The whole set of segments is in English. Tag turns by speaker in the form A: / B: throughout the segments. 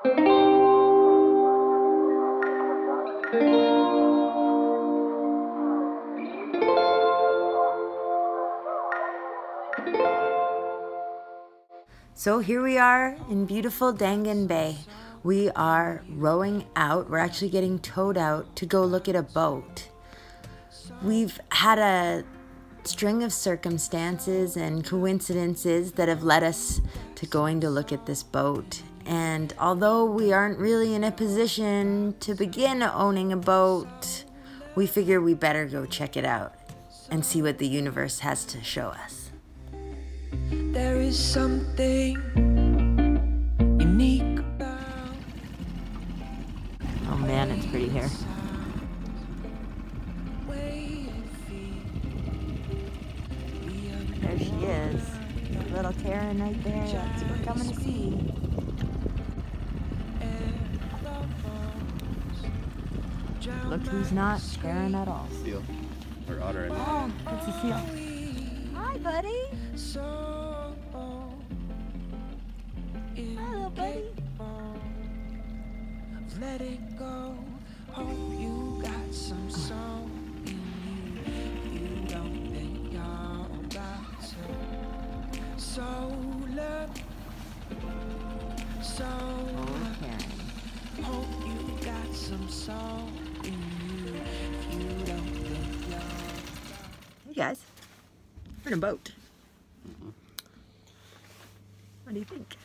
A: So here we are in beautiful Dangan Bay. We are rowing out. We're actually getting towed out to go look at a boat. We've had a string of circumstances and coincidences that have led us to going to look at this boat. And although we aren't really in a position to begin owning a boat, we figure we better go check it out and see what the universe has to show us.
B: There is something unique about.
A: Oh man, it's pretty here. There she is. Little Karen right there. That's what we're coming to see. Look who's not staring at all.
C: Seal. Or otter.
A: Oh, it's a seal. Hi, buddy. Hi, little buddy.
B: Let it go. Hope you got some soul in you. You don't think you're about to. So love. So
A: Karen.
B: hope you got some soul in you. You don't think you're.
A: Hey guys, we're in a boat. What do you think?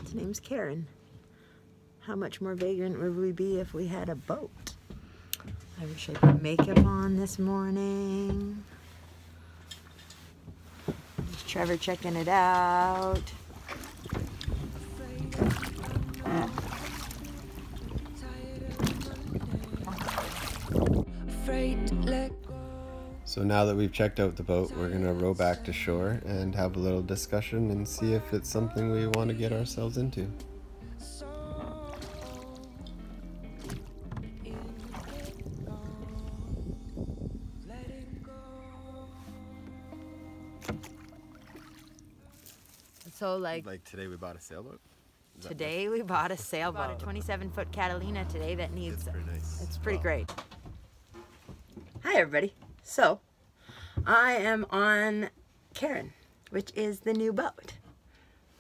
A: His name's Karen. How much more vagrant would we be if we had a boat? I wish I put makeup on this morning. There's Trevor checking it out.
B: Afraid to let go.
C: So now that we've checked out the boat, we're gonna row back to shore and have a little discussion and see if it's something we want to get ourselves into.
A: So like
C: today we bought a sailboat?
A: today we bought a sailboat, a 27-foot Catalina today that needs,
C: It's pretty nice.
A: it's pretty great. Hi everybody. So I am on Karen, which is the new boat.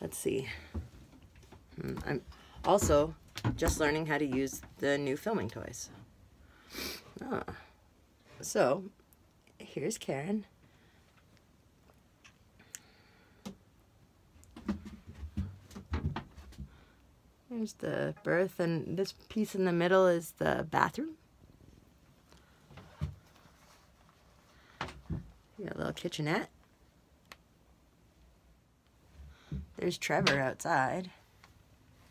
A: Let's see. I'm also just learning how to use the new filming toys. So here's Karen. There's the berth, and this piece in the middle is the bathroom. You got a little kitchenette. There's Trevor outside.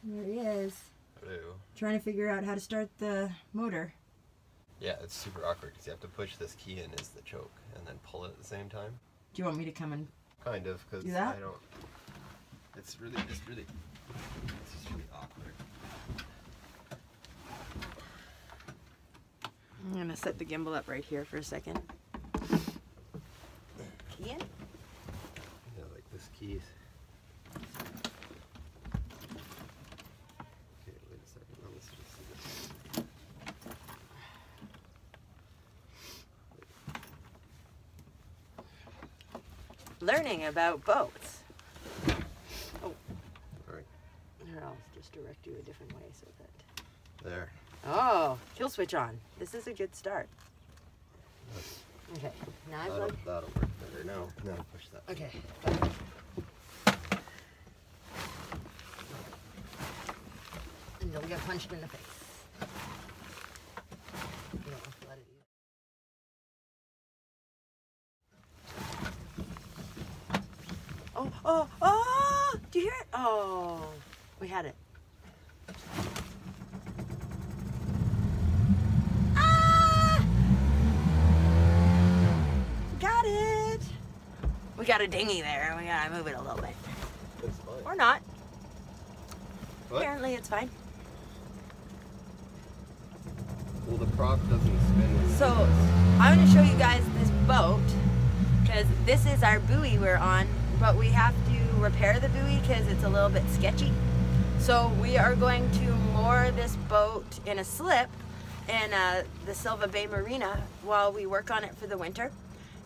A: There he is.
C: Hello.
A: Trying to figure out how to start the motor.
C: Yeah, it's super awkward because you have to push this key in as the choke and then pull it at the same time.
A: Do you want me to come and...
C: Kind of, because
A: Do that?
C: I don't... It's just really awkward.
A: I'm gonna set the gimbal up right here for a second. Key in?
C: Yeah, like this keys. Okay, wait a second. Let's just see this.
A: Learning about boats. Oh.
C: Alright.
A: Here, I'll just direct you a different way so that...
C: There.
A: Oh, kill switch on. This is a good start.
C: That's,
A: Okay, now I've looked.
C: that'll work better. Now push that.
A: Okay. And you'll get punched in the face. You don't have to let it either. Oh! Do you hear it? Oh, we had it. Got it. We got a dinghy there. We gotta move it a little bit.
C: It's fine.
A: Or not.
C: What?
A: Apparently it's fine.
C: Well, the prop doesn't spin.
A: So I'm gonna show you guys this boat because this is our buoy we're on, but we have to repair the buoy because it's a little bit sketchy. So we are going to moor this boat in a slip in the Silva Bay Marina while we work on it for the winter.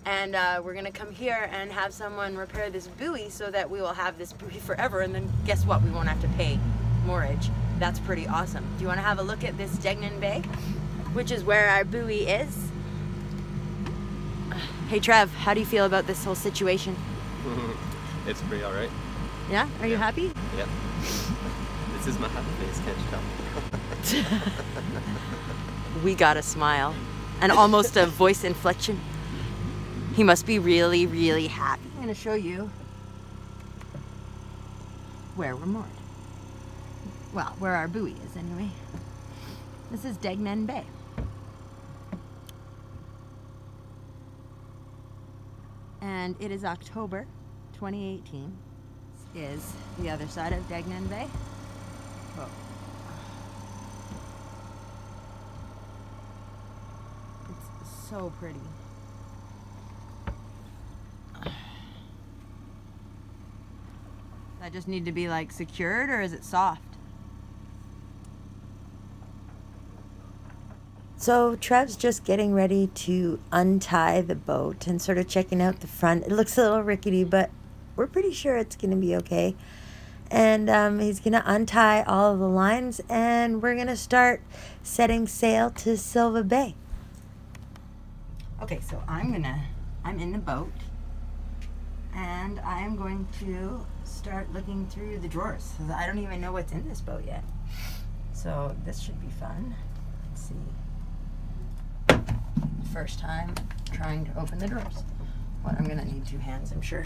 A: And we're gonna come here and have someone repair this buoy so that we will have this buoy forever, and then guess what? We won't have to pay moorage. That's pretty awesome. Do you wanna have a look at this Degnan Bay, which is where our buoy is? Hey Trev, how do you feel about this whole situation?
C: It's pretty alright.
A: Yeah? Are you happy?
C: Yep. This is my happy face, can't you tell?
A: We got a smile and almost a voice inflection. He must be really, really happy. I'm gonna show you where we're moored. Well, where our buoy is anyway. This is Degnan Bay. And it is October 2018. This is the other side of Degnan Bay. Oh. It's so pretty. Does that just need to be like secured, or is it soft? So Trev's just getting ready to untie the boat and sort of checking out the front. It looks a little rickety, but we're pretty sure it's going to be okay. And he's going to untie all of the lines, and we're going to start setting sail to Silva Bay. Okay, so I'm in the boat, and I'm going to start looking through the drawers. I don't even know what's in this boat yet. So this should be fun. Let's see. First time trying to open the drawers. Well, I'm gonna need two hands, I'm sure.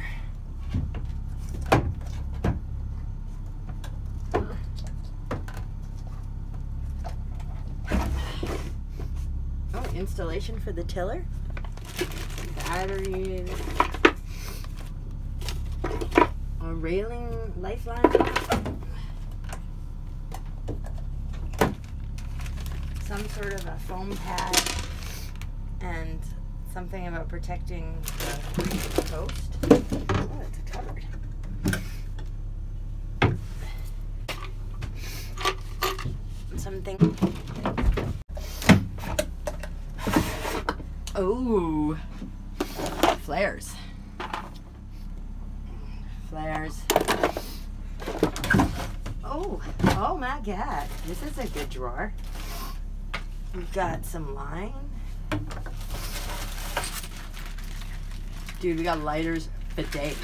A: Oh, installation for the tiller. Batteries. A railing lifeline. Some sort of a foam pad. And something about protecting the coast. Oh, it's a cupboard. Something. Oh, flares. Flares. Oh my God. This is a good drawer. We've got some line. Dude, we got lighters for days.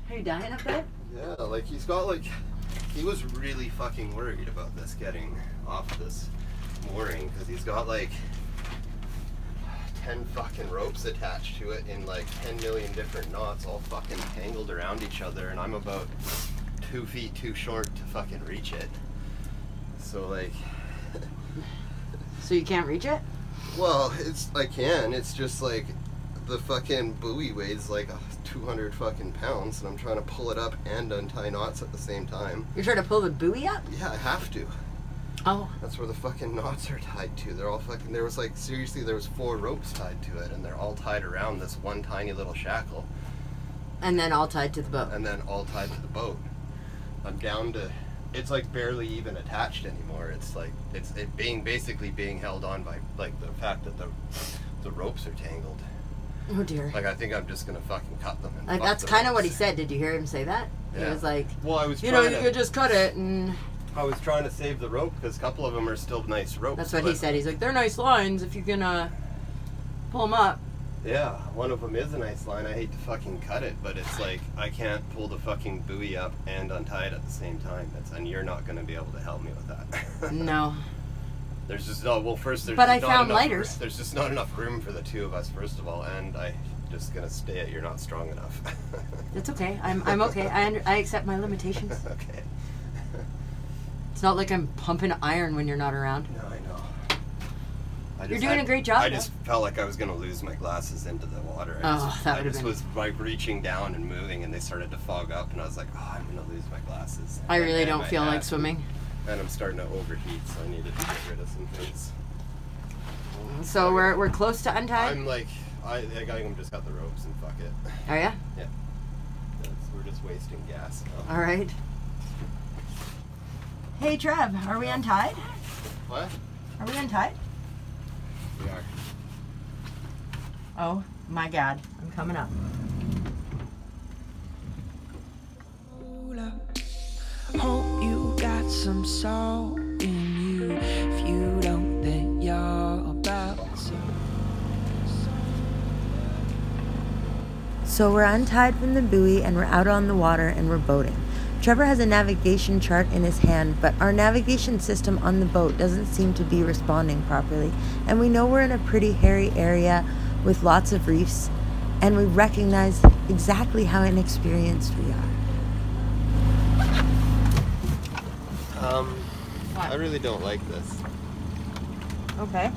A: Are you dying up there?
C: Yeah, like he's got like, he was really fucking worried about this getting off this mooring because he's got like 10 fucking ropes attached to it in like 10 million different knots all fucking tangled around each other, and I'm about 2 feet too short to fucking reach it. So like...
A: So you can't reach it?
C: Well, I can. It's just like the fucking buoy weighs like 200 fucking pounds, and I'm trying to pull it up and untie knots at the same time.
A: You're trying to pull the buoy up?
C: Yeah, I have to.
A: Oh.
C: That's where the fucking knots are tied to. They're all fucking, there was like, seriously, there was 4 ropes tied to it, and they're all tied around this one tiny little shackle.
A: And then all tied to the boat.
C: And then all tied to the boat. I'm down to, it's like barely even attached anymore. It's like, it's basically being held on by like the fact that the ropes are tangled.
A: Oh dear.
C: Like, I think I'm just gonna fucking cut them. And
A: like, that's kind of what he said. Did you hear him say that? Yeah. He was like,
C: well, I was
A: you know, you could just cut it and...
C: I was trying to save the rope because a couple of them are still nice ropes.
A: That's what he said. He's like, they're nice lines if you can pull them up.
C: Yeah, one of them is a nice line. I hate to fucking cut it, but it's like, I can't pull the fucking buoy up and untie it at the same time. And you're not going to be able to help me with that.
A: No.
C: There's just, oh, well, first there's
A: but
C: just
A: I found lighters.
C: There's just not enough room for the 2 of us, first of all, and I'm just going to stay at you're not strong enough.
A: It's okay. I'm okay. I accept my limitations.
C: Okay.
A: It's not like I'm pumping iron when you're not around.
C: No, I know.
A: You're doing a great job.
C: I just felt like I was going to lose my glasses into the water.
A: That
C: I just was like reaching down and moving, and they started to fog up, and I was like, oh, I'm going to lose my glasses.
A: I really don't feel like swimming.
C: And I'm starting to overheat, so I needed to get rid of some things.
A: So we're close to untied?
C: I'm like, I just got the ropes and fuck it.
A: Oh yeah?
C: Yeah. we're just wasting gas now.
A: All right. Hey, Trev, are we untied?
C: What?
A: Are we untied?
C: We are.
A: Oh, my God. I'm coming up.
B: Hope you got some soul in you. If you don't, then you're about to.
A: So we're untied from the buoy and we're out on the water and we're boating. Trevor has a navigation chart in his hand, but our navigation system on the boat doesn't seem to be responding properly. And we know we're in a pretty hairy area with lots of reefs, and we recognize exactly how inexperienced we are.
C: I really don't like this.
A: Okay.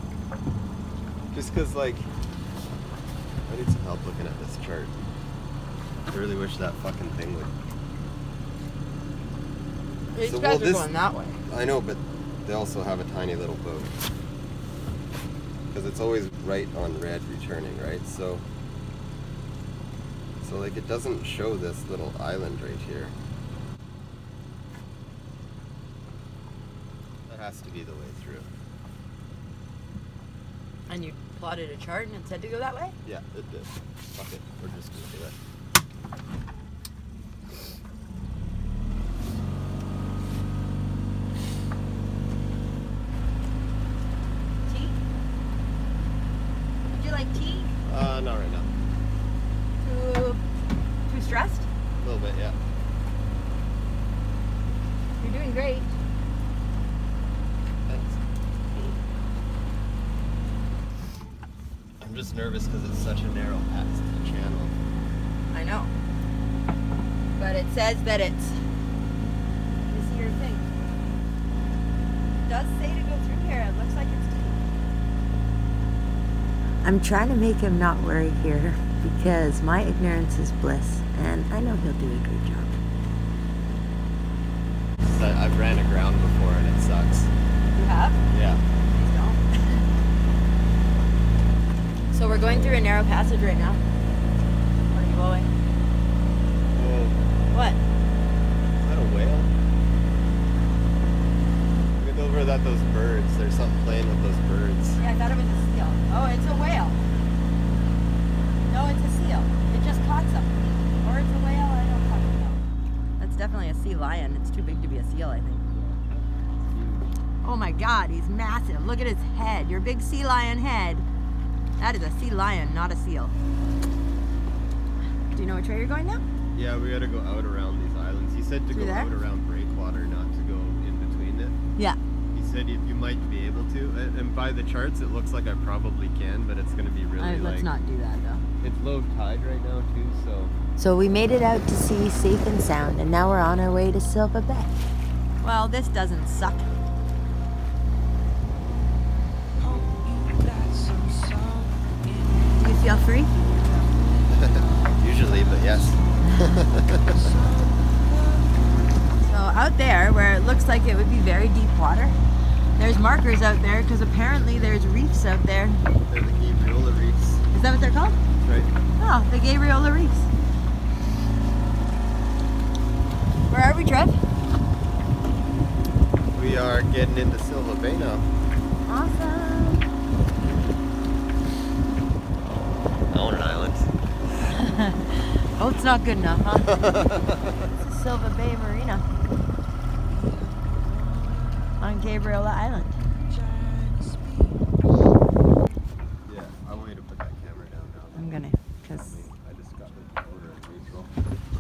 C: Just because, like, I need some help looking at this chart. I really wish that fucking thing would.
A: These
C: So,
A: guys
C: well,
A: are going that way.
C: I know, but they also have a tiny little boat. Because it's always right on red returning, right? So like, it doesn't show this little island right here. That has to be the way through.
A: And you plotted a chart and it said to go that way?
C: Yeah, it did. Fuck it. We're just gonna do it.
A: Tea? Would you like tea?
C: Not right now.
A: Too stressed?
C: A little bit, yeah.
A: You're doing great.
C: Thanks. I'm just nervous because it's such a narrow path to the channel.
A: I know. But it says that it's. Let me see your thing. It does say to go through here. It looks like it's deep. I'm trying to make him not worry here because my ignorance is bliss, and I know he'll do a good job.
C: I've ran aground before and it sucks.
A: You have?
C: Yeah.
A: Please don't. So we're going through a narrow passage right now. What are you going?
C: Oh,
A: What?
C: is that a whale? Look over at those birds. There's something playing with those birds.
A: Yeah, I thought it was a seal. Oh, it's a whale. No, it's a seal. It just caught something. Or it's a whale, I don't fucking know. That's definitely a sea lion. It's too big to be a seal, I think. Oh my God, he's massive. Look at his head. Your big sea lion head. That is a sea lion, not a seal. Do you know which way you're going now?
C: Yeah, we gotta go out around these islands. He said to
A: Through
C: go
A: there?
C: out around breakwater, not to go in between it.
A: Yeah.
C: He said you might be able to, and by the charts it looks like I probably can, but it's gonna be really
A: Let's not do that though.
C: It's low tide right now too, so.
A: So we made it out to sea safe and sound, and now we're on our way to Silva Bay. Well, this doesn't suck. Do you feel free?
C: Usually, but yes.
A: So out there, where it looks like it would be very deep water, there's markers out there because apparently there's reefs out there.
C: They're the Gabriola reefs.
A: Is that what they're called?
C: Right.
A: Oh, the Gabriola reefs. Where are we, Trev?
C: We are getting into Silva Bay now.
A: Awesome.
C: I want an island.
A: Oh, it's not good enough, huh? It's the Silva Bay Marina on Gabriola Island.
C: Yeah, I want you to put that camera down now.
A: I'm gonna, because...
C: I just got the order in neutral.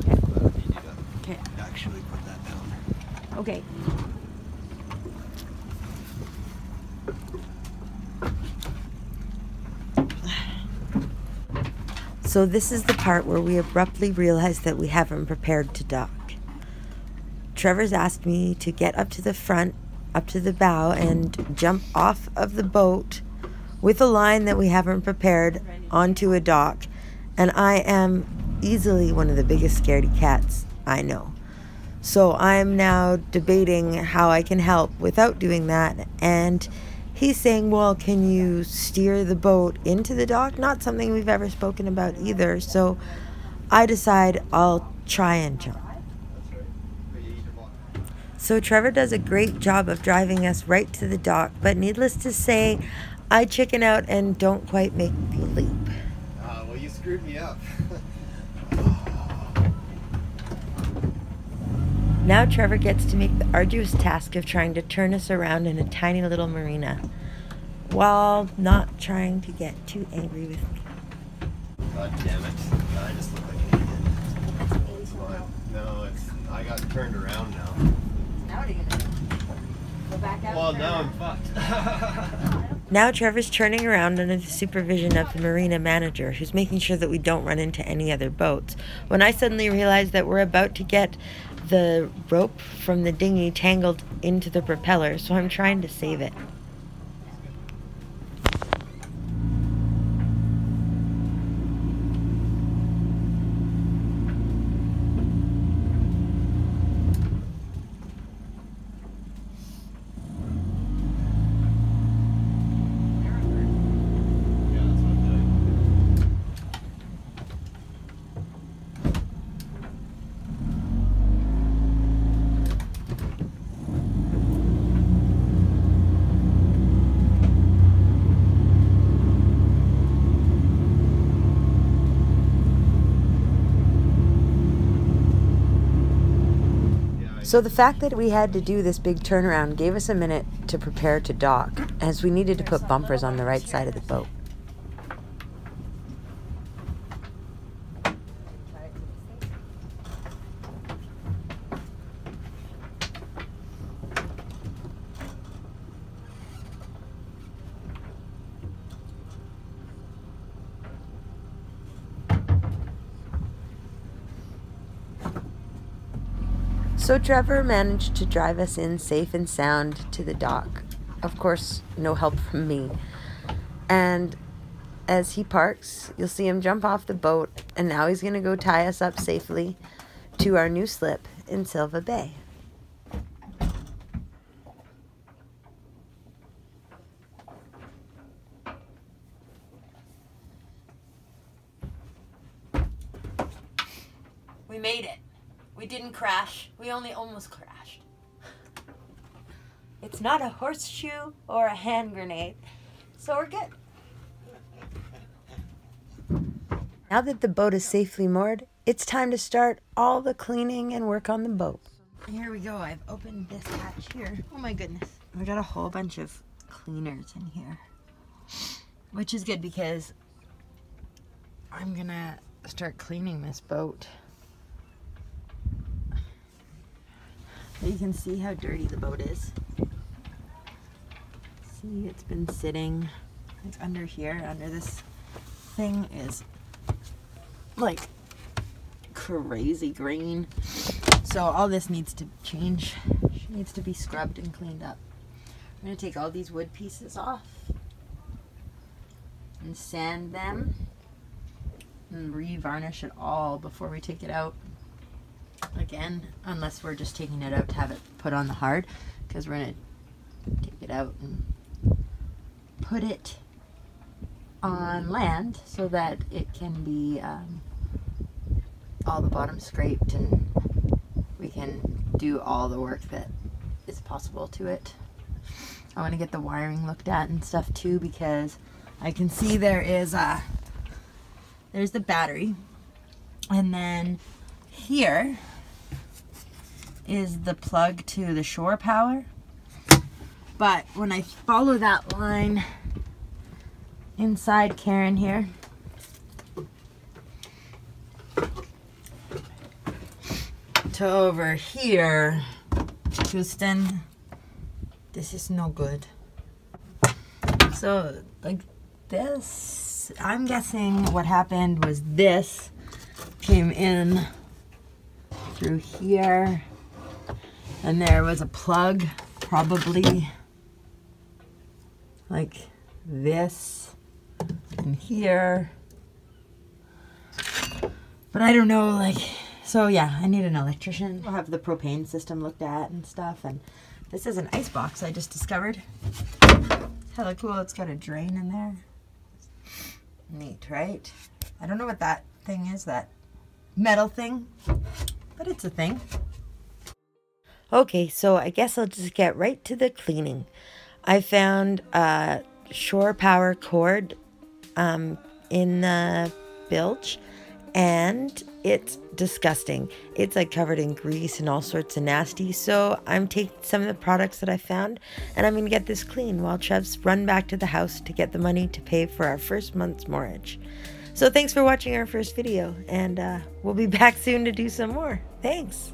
A: Okay.
C: But I need you to
A: Okay.
C: actually put that down.
A: Okay. So this is the part where we abruptly realize that we haven't prepared to dock. Trevor's asked me to get up to the front, up to the bow, and jump off of the boat with a line that we haven't prepared onto a dock. And I am easily one of the biggest scaredy cats I know. So I'm now debating how I can help without doing that. And he's saying, well, can you steer the boat into the dock? Not something we've ever spoken about either. So I decide I'll try and jump. So Trevor does a great job of driving us right to the dock, but needless to say, I chicken out and don't quite make the leap.
C: Well, you screwed me up.
A: Now Trevor gets to make the arduous task of trying to turn us around in a tiny little marina, while not trying to get too angry with me.
C: God damn it. I just look like an idiot. It's fine. No, I got turned around now.
A: Now what are you gonna do? Go back out?
C: Well, now I'm fucked.
A: Now Trevor's turning around under the supervision of the marina manager, who's making sure that we don't run into any other boats, when I suddenly realize that we're about to get the rope from the dinghy tangled into the propeller, so I'm trying to save it. So the fact that we had to do this big turnaround gave us a minute to prepare to dock, as we needed to put bumpers on the right side of the boat. So Trevor managed to drive us in safe and sound to the dock. Of course, no help from me. And as he parks, you'll see him jump off the boat, and now he's going to go tie us up safely to our new slip in Silva Bay. We made it. We didn't crash. We only almost crashed. It's not a horseshoe or a hand grenade, so we're good. Now that the boat is safely moored, it's time to start all the cleaning and work on the boat. Here we go. I've opened this hatch here. Oh my goodness. We got a whole bunch of cleaners in here, which is good because I'm gonna start cleaning this boat. You can see how dirty the boat is. See, it's been sitting. It's under here, under this thing is like crazy green. So all this needs to change. It needs to be scrubbed and cleaned up. I'm gonna take all these wood pieces off and sand them and re-varnish it all before we take it out. Again, unless we're just taking it out to have it put on the hard, because we're going to take it out and put it on land so that it can be all the bottom scraped and we can do all the work that is possible to it. I want to get the wiring looked at and stuff too, because I can see there is there's the battery, and then here is the plug to the shore power. But when I follow that line inside Karen here, to over here, Houston, this is no good. So like this, I'm guessing what happened was this came in through here, and there was a plug probably like this in here, but I don't know, like, so yeah, I need an electrician. We'll have the propane system looked at and stuff. And this is an ice box I just discovered. Hella cool. It's got a drain in there. Neat, right? I don't know what that thing is, that metal thing, but it's a thing. Okay, so I guess I'll just get right to the cleaning. I found a shore power cord in the bilge, and it's disgusting. It's like covered in grease and all sorts of nasty. So I'm taking some of the products that I found and I'm gonna get this clean while Trev's run back to the house to get the money to pay for our first month's mortgage. So thanks for watching our first video, and we'll be back soon to do some more. Thanks.